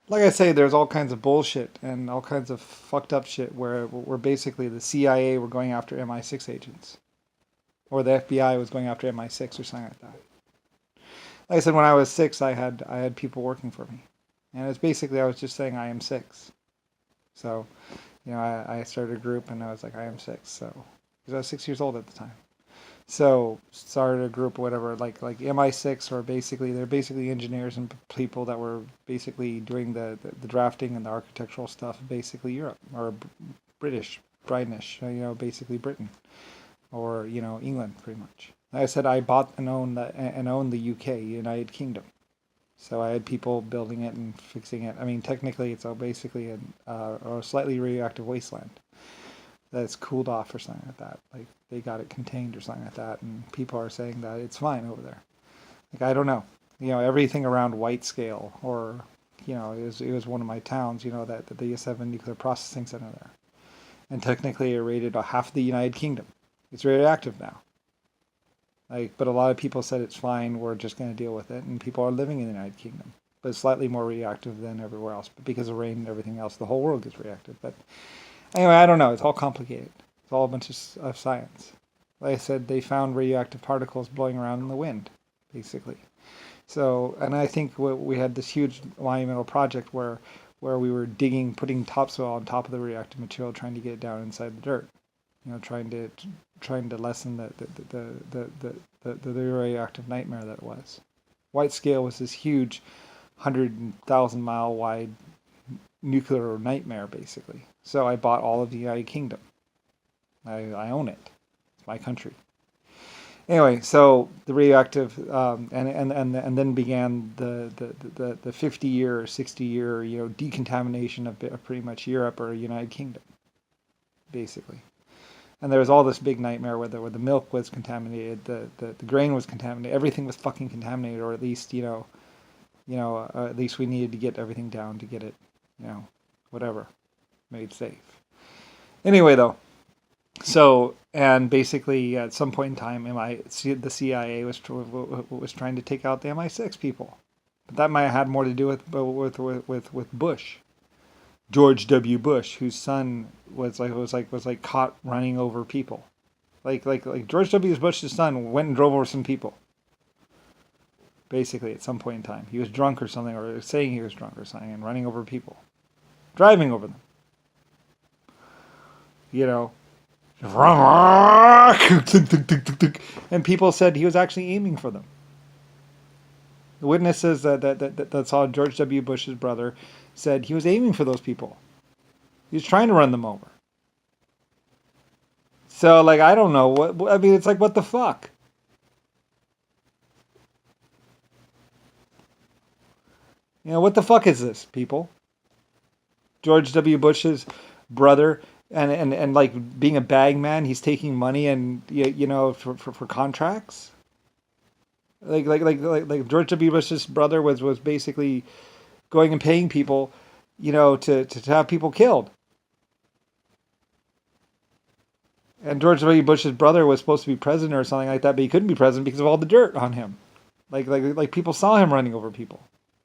like I say, there's all kinds of bullshit and all kinds of fucked up shit where basically the CIA were going after MI6 agents, or the FBI was going after MI6 or something like that. Like I said, when I was six, I had people working for me, and it's basically I was just saying I am six. So I started a group and I was like I am six. So because I was 6 years old at the time. So started a group or whatever, like MI6, or basically they're basically engineers and people that were basically doing the drafting and the architectural stuff of basically Europe or British, British, basically Britain or England pretty much. Like I said I bought and owned the UK, United Kingdom. So I had people building it and fixing it. I mean, technically, it's basically a slightly radioactive wasteland that's cooled off or something like that. Like they got it contained or something like that, and people are saying that it's fine over there. Like I don't know, everything around White Scale or it was one of my towns. That they used to have a nuclear processing center there, and technically it rated half the United Kingdom. It's radioactive now. Like, but a lot of people said it's fine. We're just going to deal with it, and people are living in the United Kingdom, but it's slightly more reactive than everywhere else. But because of rain and everything else, the whole world gets reactive. But anyway, I don't know. It's all complicated. It's all a bunch of science. Like I said, they found radioactive particles blowing around in the wind, basically. So, and I think we had this huge monumental project where we were digging, putting topsoil on top of the radioactive material, trying to get it down inside the dirt. Trying to lessen the radioactive nightmare that it was. White Scale was this huge 100,000-mile wide nuclear nightmare, basically. So I bought all of the United Kingdom. I own it. It's my country. Anyway, so the radioactive, and then began the 50-year or 60-year decontamination of pretty much Europe or United Kingdom, basically. And there was all this big nightmare where the milk was contaminated, the grain was contaminated, everything was fucking contaminated, or at least at least we needed to get everything down to get it, whatever, made safe. Anyway, though, so and basically at some point in time, the CIA was trying to take out the MI6 people, but that might have had more to do with Bush. George W. Bush, whose son was caught running over people. Like George W. Bush's son went and drove over some people. Basically, at some point in time, he was drunk or something, or saying he was drunk or something, and running over people, driving over them. You know, and people said he was actually aiming for them. The witnesses that saw George W. Bush's brother said he was aiming for those people. He was trying to run them over. So, like, I don't know. I mean, it's like, what the fuck? What the fuck is this, people? George W. Bush's brother, and like being a bag man, he's taking money and for contracts. Like George W. Bush's brother was basically going and paying people, to have people killed. And George W. Bush's brother was supposed to be president or something like that, but he couldn't be president because of all the dirt on him. Like people saw him running over people,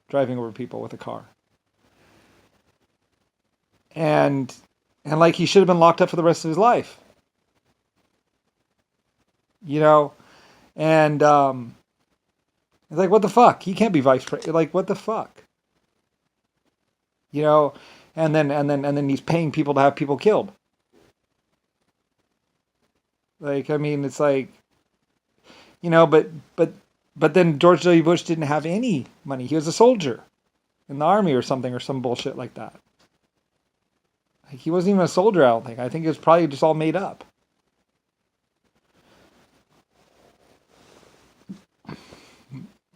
driving over people with a car. And like he should have been locked up for the rest of his life. And it's like, what the fuck? He can't be vice president. Like, what the fuck? And then he's paying people to have people killed. Like, I mean, it's like, but then George W. Bush didn't have any money. He was a soldier in the army or something, or some bullshit like that. Like, he wasn't even a soldier, I don't think. I think it was probably just all made up.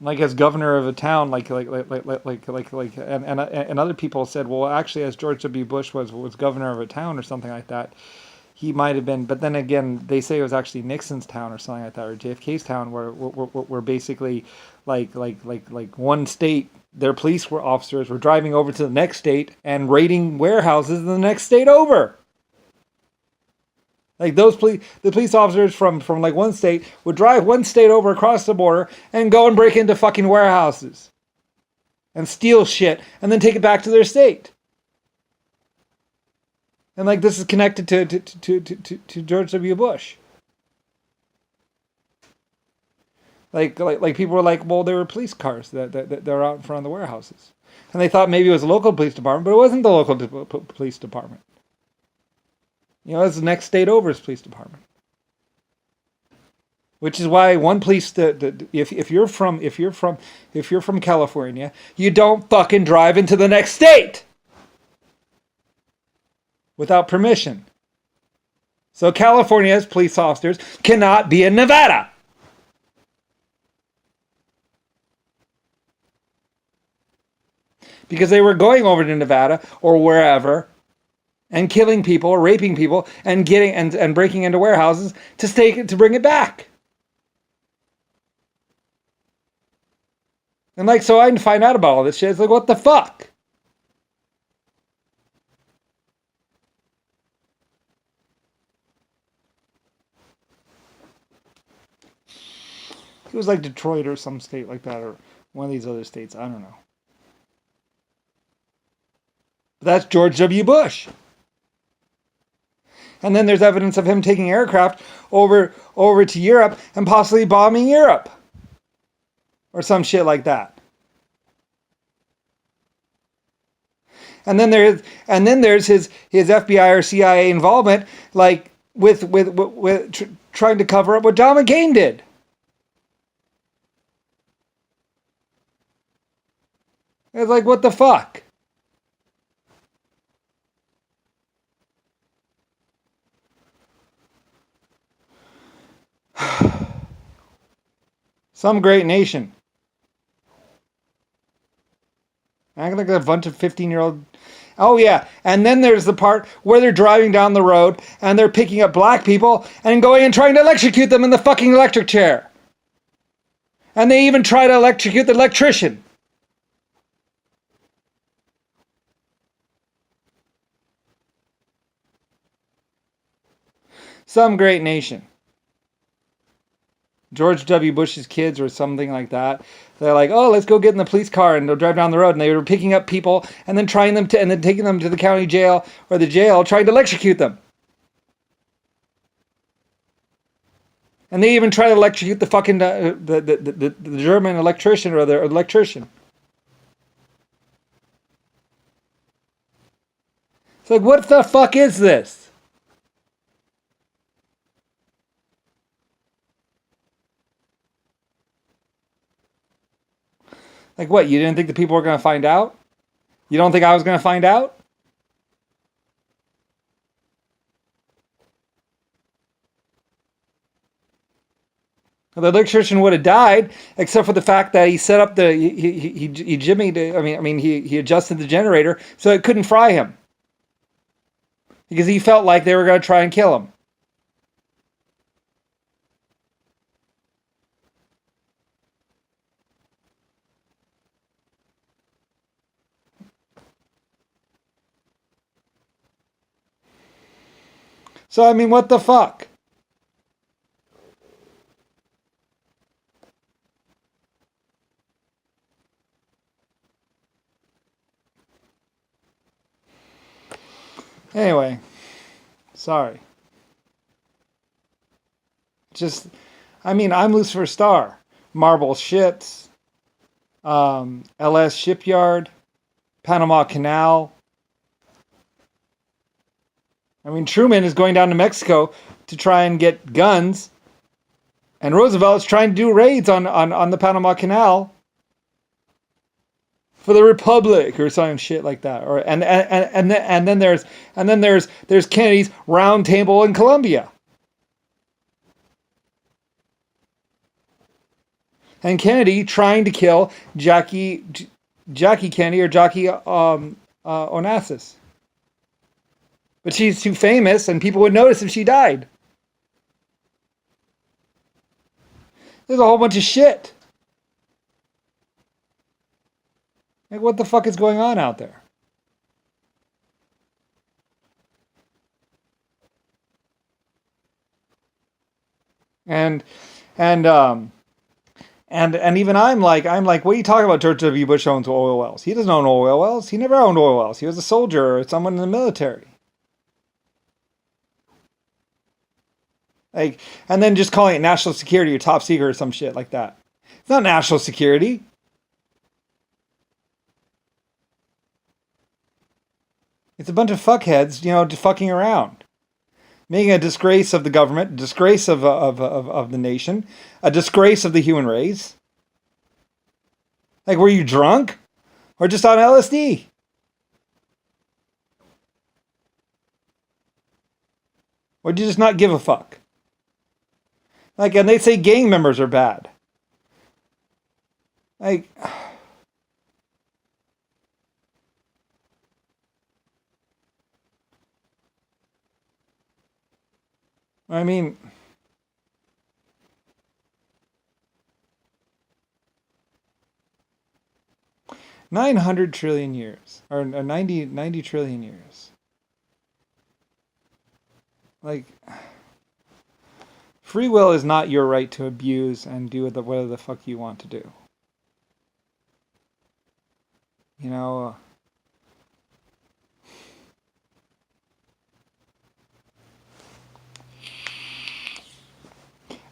Like as governor of a town, and other people said, well, actually, as George W. Bush was governor of a town or something like that, he might have been. But then again, they say it was actually Nixon's town or something like that, or JFK's town, where basically, like one state, their police officers were driving over to the next state and raiding warehouses in the next state over. Like the police officers from like one state would drive one state over across the border and go and break into fucking warehouses. and steal shit and then take it back to their state. And like this is connected to George W. Bush. Like people were like, well, there were police cars that were out in front of the warehouses. And they thought maybe it was a local police department, but it wasn't the local police department. You know, it's the next state over's police department. Which is why one police, if you're from California, you don't fucking drive into the next state without permission. So California's police officers cannot be in Nevada. Because they were going over to Nevada or wherever and killing people or raping people and getting and breaking into warehouses to bring it back. And like, so I didn't find out about all this shit. It's like, what the fuck? It was like Detroit or some state like that, or one of these other states. I don't know. But that's George W. Bush. And then there's evidence of him taking aircraft over to Europe and possibly bombing Europe. Or some shit like that. And then there's his FBI or CIA involvement, like with trying to cover up what John McCain did. It's like, what the fuck? Some great nation. Acting like a bunch of 15-year-old. Oh, yeah. And then there's the part where they're driving down the road and they're picking up black people and going and trying to electrocute them in the fucking electric chair. And they even try to electrocute the electrician. Some great nation. George W. Bush's kids or something like that. They're like, oh, let's go get in the police car, and they'll drive down the road, and they were picking up people and then and then taking them to the county jail or the jail, trying to electrocute them. And they even try to electrocute the fucking the German electrician or the electrician. It's like, what the fuck is this? Like what, you didn't think the people were going to find out? You don't think I was going to find out? The electrician would have died, except for the fact that he set up he jimmied. He adjusted the generator so it couldn't fry him, because he felt like they were going to try and kill him. So, I mean, what the fuck? Anyway, sorry. I'm Lucifer Star. Marble ships, LS Shipyard, Panama Canal. I mean, Truman is going down to Mexico to try and get guns, and Roosevelt's trying to do raids on the Panama Canal for the Republic or some shit like that. Or and then there's Kennedy's round table in Colombia, and Kennedy trying to kill Jackie Kennedy or Jackie Onassis. But she's too famous, and people would notice if she died. There's a whole bunch of shit. Like, what the fuck is going on out there? And And even I'm like, what are you talking about? George W. Bush owns oil wells. He doesn't own oil wells. He never owned oil wells. He was a soldier or someone in the military. Like, and then just calling it national security or top secret or some shit like that. It's not national security. It's a bunch of fuckheads, just fucking around, making a disgrace of the government, a disgrace of the nation, a disgrace of the human race. Like, were you drunk or just on LSD? Or did you just not give a fuck? Like, and they say gang members are bad. Like, I mean, 900 trillion years, or 90 trillion years. Like, free will is not your right to abuse and do whatever the fuck you want to do. You know,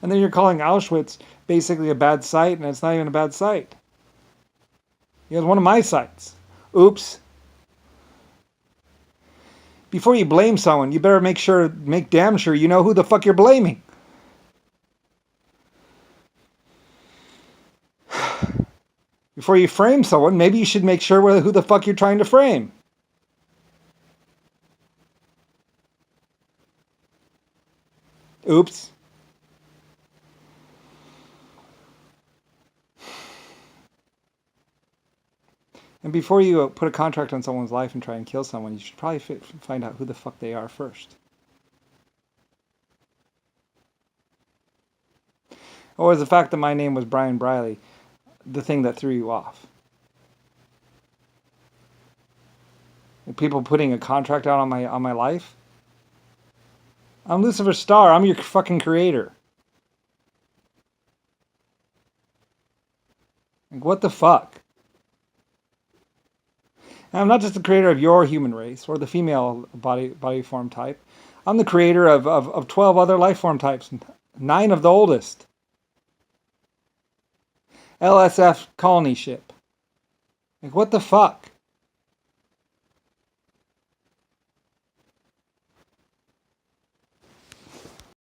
and then you're calling Auschwitz basically a bad site, and it's not even a bad site. It was one of my sites. Oops. Before you blame someone, you better make damn sure you know who the fuck you're blaming. Before you frame someone, maybe you should make sure who the fuck you're trying to frame. Oops. And before you put a contract on someone's life and try and kill someone, you should probably find out who the fuck they are first. Or is the fact that my name was Brian Briley the thing that threw you off? People putting a contract out on my life? I'm Lucifer Star. I'm your fucking creator. Like, what the fuck? And I'm not just the creator of your human race or the female body form type. I'm the creator of 12 other life form types, 9 of the oldest. LSF colony ship. Like, what the fuck?